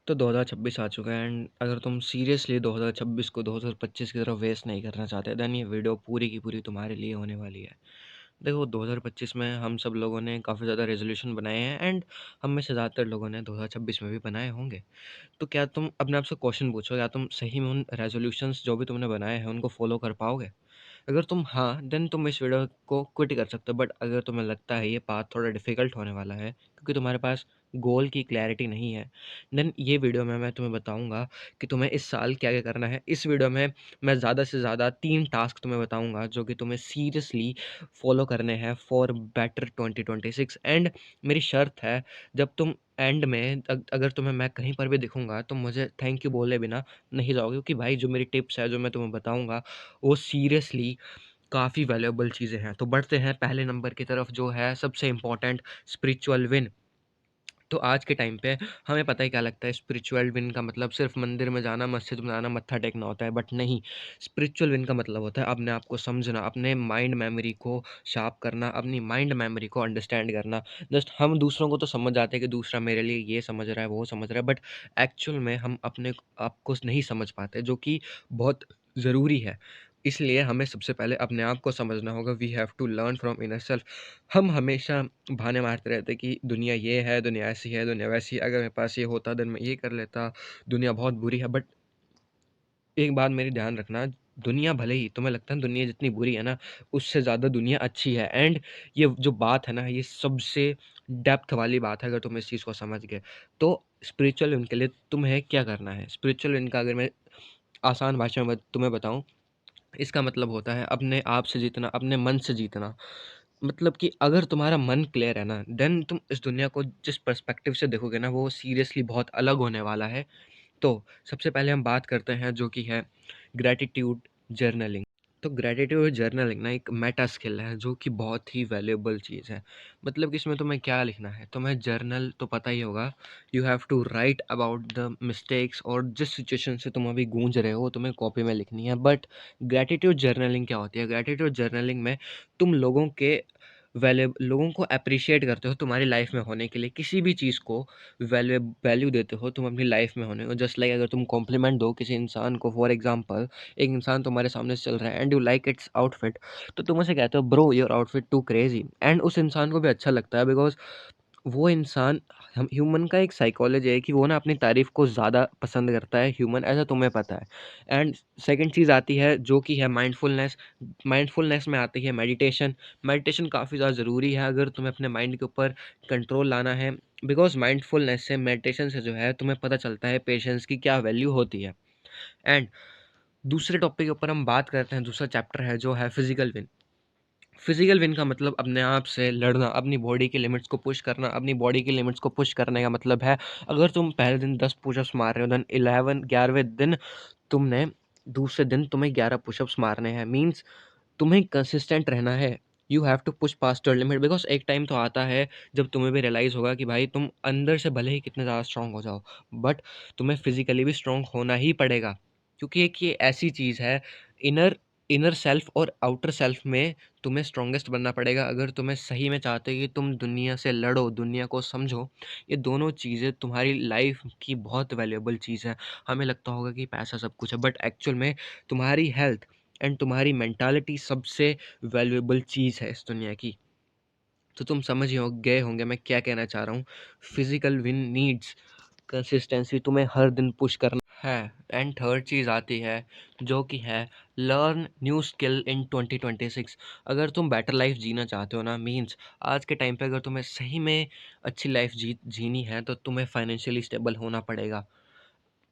तो 2026 आ चुका है एंड अगर तुम सीरियसली 2026 को 2025 की तरफ वेस्ट नहीं करना चाहते देन ये वीडियो पूरी की पूरी तुम्हारे लिए होने वाली है। देखो 2025 में हम सब लोगों ने काफ़ी ज़्यादा रेजोल्यूशन बनाए हैं एंड हम में से ज़्यादातर लोगों ने 2026 में भी बनाए होंगे। तो क्या तुम अपने आप से क्वेश्चन पूछो, क्या तुम सही में उन रेजोल्यूशंस जो भी तुमने बनाए हैं उनको फॉलो कर पाओगे? अगर तुम हाँ, देन तुम इस वीडियो को क्विट कर सकते हो, बट अगर तुम्हें लगता है ये पाथ थोड़ा डिफ़िकल्ट होने वाला है क्योंकि तुम्हारे पास गोल की क्लैरिटी नहीं है, देन ये वीडियो में मैं तुम्हें बताऊँगा कि तुम्हें इस साल क्या-क्या करना है। इस वीडियो में मैं ज़्यादा से ज़्यादा 3 टास्क तुम्हें बताऊँगा जो कि तुम्हें सीरियसली फ़ॉलो करने हैं फॉर बेटर 2026 एंड मेरी शर्त है, जब तुम एंड में अगर तुम्हें मैं कहीं पर भी दिखूँगा तो मुझे थैंक यू बोले बिना नहीं जाओगे, क्योंकि भाई जो मेरी टिप्स है, जो मैं तुम्हें बताऊँगा वो सीरियसली काफ़ी वैल्यूएबल चीज़ें हैं। तो बढ़ते हैं पहले नंबर की तरफ जो है सबसे इम्पोर्टेंट, स्पिरिचुअल विन। तो आज के टाइम पे हमें पता है क्या लगता है, स्पिरिचुअल विन का मतलब सिर्फ़ मंदिर में जाना, मस्जिद में जाना, मत्था टेकना होता है, बट नहीं। स्पिरिचुअल विन का मतलब होता है अपने आप को समझना, अपने माइंड मेमोरी को शार्प करना, अपनी माइंड मेमोरी को अंडरस्टैंड करना। जस्ट हम दूसरों को तो समझ जाते हैं कि दूसरा मेरे लिए ये समझ रहा है, वो समझ रहा है, बट एक्चुअल में हम अपने आप को नहीं समझ पाते, जो कि बहुत ज़रूरी है। इसलिए हमें सबसे पहले अपने आप को समझना होगा। We have to learn from inner self. हम हमेशा बहाने मारते रहते हैं कि दुनिया ये है, दुनिया ऐसी है, दुनिया वैसी है, अगर मेरे पास ये होता देन मैं ये कर लेता, दुनिया बहुत बुरी है। बट एक बात मेरी ध्यान रखना, दुनिया भले ही तुम्हें लगता है दुनिया जितनी बुरी है ना, उससे ज़्यादा दुनिया अच्छी है एंड ये जो बात है ना, ये सबसे डेप्थ वाली बात है अगर तुम इस चीज़ को समझ गए। तो स्पिरिचुअल विन के लिए तुम्हें क्या करना है? स्पिरिचुअल विन का अगर मैं आसान भाषा में तुम्हें बताऊँ, इसका मतलब होता है अपने आप से जीतना, अपने मन से जीतना। मतलब कि अगर तुम्हारा मन क्लियर है ना, देन तुम इस दुनिया को जिस पर्सपेक्टिव से देखोगे ना, वो सीरियसली बहुत अलग होने वाला है। तो सबसे पहले हम बात करते हैं जो कि है ग्रैटिट्यूड जर्नलिंग। तो ग्रैटिट्यूड जर्नलिंग ना एक मेटा स्किल है जो कि बहुत ही वैल्यूएबल चीज़ है। मतलब कि इसमें तुम्हें क्या लिखना है, तुम्हें जर्नल तो पता ही होगा। You have to write about the mistakes, और जिस सिचुएशन से तुम अभी गूंज रहे हो वो तुम्हें कॉपी में लिखनी है। बट ग्रैटिट्यूड जर्नलिंग क्या होती है? ग्रैटिट्यूड जर्नलिंग में तुम लोगों को एप्रिशिएट करते हो तुम्हारी लाइफ में होने के लिए, किसी भी चीज़ को वैल्यू देते हो तुम अपनी लाइफ में होने को। जस्ट लाइक अगर तुम कॉम्प्लीमेंट दो किसी इंसान को, फॉर एग्जांपल एक इंसान तुम्हारे सामने से चल रहा है and you like its outfit, तो तुम उसे कहते हो bro your outfit too crazy, and उस इंसान को भी अच्छा लगता है बिकॉज वो इंसान, हम ह्यूमन का एक साइकोलॉजी है कि वो ना अपनी तारीफ को ज़्यादा पसंद करता है ह्यूमन, ऐसा तुम्हें पता है। एंड सेकंड चीज़ आती है जो कि है माइंडफुलनेस। माइंडफुलनेस में आती है मेडिटेशन। मेडिटेशन काफ़ी ज़्यादा ज़रूरी है अगर तुम्हें अपने माइंड के ऊपर कंट्रोल लाना है, बिकॉज माइंडफुलनेस से, मेडिटेशन से जो है तुम्हें पता चलता है पेशेंस की क्या वैल्यू होती है। एंड दूसरे टॉपिक के ऊपर हम बात करते हैं, दूसरा चैप्टर है जो है फिजिकल विन। फिजिकल विन का मतलब अपने आप से लड़ना, अपनी बॉडी की लिमिट्स को पुश करना। अपनी बॉडी की लिमिट्स को पुश करने का मतलब है, अगर तुम पहले दिन 10 पुशअप्स मार रहे हो, देन 11वें दिन तुमने दूसरे दिन तुम्हें 11 पुशअप्स मारने हैं। मीन्स तुम्हें कंसिस्टेंट रहना है। You have to push past your limit, because एक टाइम तो आता है जब तुम्हें भी रियलाइज़ होगा कि भाई तुम अंदर से भले ही कितने ज़्यादा स्ट्रांग हो जाओ, बट तुम्हें फिजिकली भी स्ट्रांग होना ही पड़ेगा। क्योंकि एक ये ऐसी चीज़ है, इनर इनर सेल्फ और आउटर सेल्फ में तुम्हें स्ट्रांगेस्ट बनना पड़ेगा अगर तुम्हें सही में चाहते हो कि तुम दुनिया से लड़ो, दुनिया को समझो। ये दोनों चीज़ें तुम्हारी लाइफ की बहुत वैल्यूएबल चीज़ है। हमें लगता होगा कि पैसा सब कुछ है, बट एक्चुअल में तुम्हारी हेल्थ एंड तुम्हारी मेंटालिटी सबसे वैल्यूएबल चीज़ है इस दुनिया की। तो तुम समझ ही हो गए होंगे मैं क्या कहना चाह रहा हूँ। फिजिकल विन नीड्स कंसिस्टेंसी, तुम्हें हर दिन पुश करना है। एंड थर्ड चीज़ आती है जो कि है लर्न न्यू स्किल इन 2026। अगर तुम बेटर लाइफ जीना चाहते हो ना, मीन्स आज के टाइम पे अगर तुम्हें सही में अच्छी लाइफ जीनी है तो तुम्हें फाइनेंशियली स्टेबल होना पड़ेगा।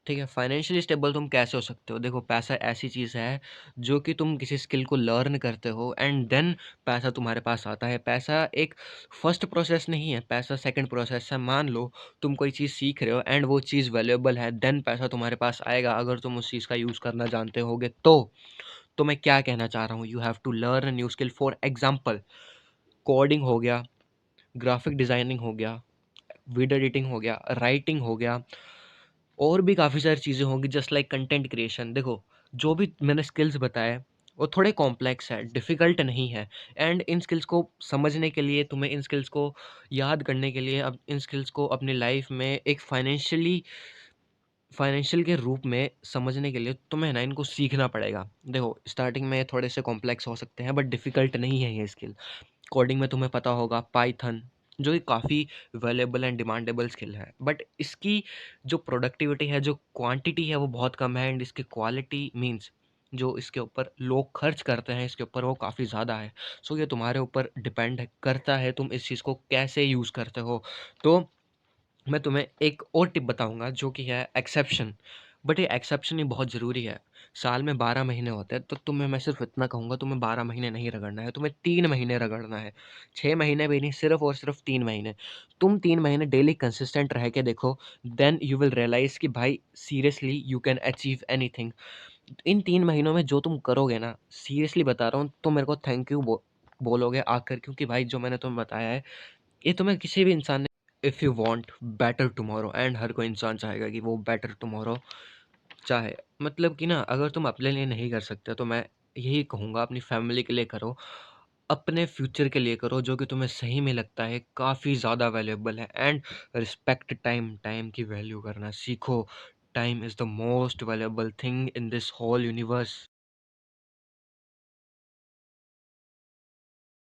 ठीक है, फाइनेंशियली स्टेबल तुम कैसे हो सकते हो? देखो, पैसा ऐसी चीज़ है जो कि तुम किसी स्किल को लर्न करते हो एंड देन पैसा तुम्हारे पास आता है। पैसा एक फर्स्ट प्रोसेस नहीं है, पैसा सेकंड प्रोसेस है। मान लो तुम कोई चीज़ सीख रहे हो एंड वो चीज़ वैल्यूएबल है, देन पैसा तुम्हारे पास आएगा अगर तुम उस चीज़ का यूज़ करना जानते होगे तो मैं क्या कहना चाह रहा हूँ, you have to learn a new skill. For example coding हो गया, ग्राफिक डिज़ाइनिंग हो गया, वीडियो एडिटिंग हो गया, राइटिंग हो गया, और भी काफ़ी सारी चीज़ें होंगी जस्ट लाइक कंटेंट क्रिएशन। देखो, जो भी मैंने स्किल्स बताए वो थोड़े कॉम्प्लेक्स है, डिफ़िकल्ट नहीं है। एंड इन स्किल्स को समझने के लिए, तुम्हें इन स्किल्स को याद करने के लिए, अब इन स्किल्स को अपनी लाइफ में एक फाइनेंशियली फाइनेंशियल के रूप में समझने के लिए तुम्हें ना इनको सीखना पड़ेगा। देखो स्टार्टिंग में थोड़े से कॉम्प्लेक्स हो सकते हैं बट डिफ़िकल्ट नहीं है ये स्किल। कोडिंग में तुम्हें पता होगा पाइथन, जो कि काफ़ी वैल्यूएबल एंड डिमांडेबल स्किल है। बट इसकी जो प्रोडक्टिविटी है, जो क्वांटिटी है वो बहुत कम है एंड इसकी क्वालिटी मीन्स जो इसके ऊपर लोग खर्च करते हैं इसके ऊपर वो काफ़ी ज़्यादा है। सो ये तुम्हारे ऊपर डिपेंड करता है तुम इस चीज़ को कैसे यूज़ करते हो। तो मैं तुम्हें एक और टिप बताऊँगा जो कि है एक्सेप्शन। बट ये एक्सेप्शन ही बहुत ज़रूरी है। साल में 12 महीने होते हैं तो तुम्हें मैं सिर्फ़ इतना कहूँगा तुम्हें 12 महीने नहीं रगड़ना है, तुम्हें 3 महीने रगड़ना है। 6 महीने भी नहीं सिर्फ़ और सिर्फ़ 3 महीने। तुम 3 महीने डेली कंसिस्टेंट रह के देखो, देन यू विल रियलाइज़ कि भाई seriously you can achieve anything. इन 3 महीनों में जो तुम करोगे ना, सीरियसली बता रहा हूँ तुम मेरे को थैंक यू बोलोगे आकर, क्योंकि भाई जो मैंने तुम्हें बताया है ये तुम्हें किसी भी इंसान ने if you want better tomorrow and हर कोई इंसान चाहेगा कि वो बेटर टुमारो चाहे। मतलब कि ना अगर तुम अपने लिए नहीं कर सकते तो मैं यही कहूँगा अपनी फैमिली के लिए करो, अपने फ्यूचर के लिए करो जो कि तुम्हें सही में लगता है काफ़ी ज़्यादा वैल्यूएबल है। एंड रिस्पेक्ट टाइम, टाइम की वैल्यू करना सीखो। Time is the most valuable thing in this whole universe.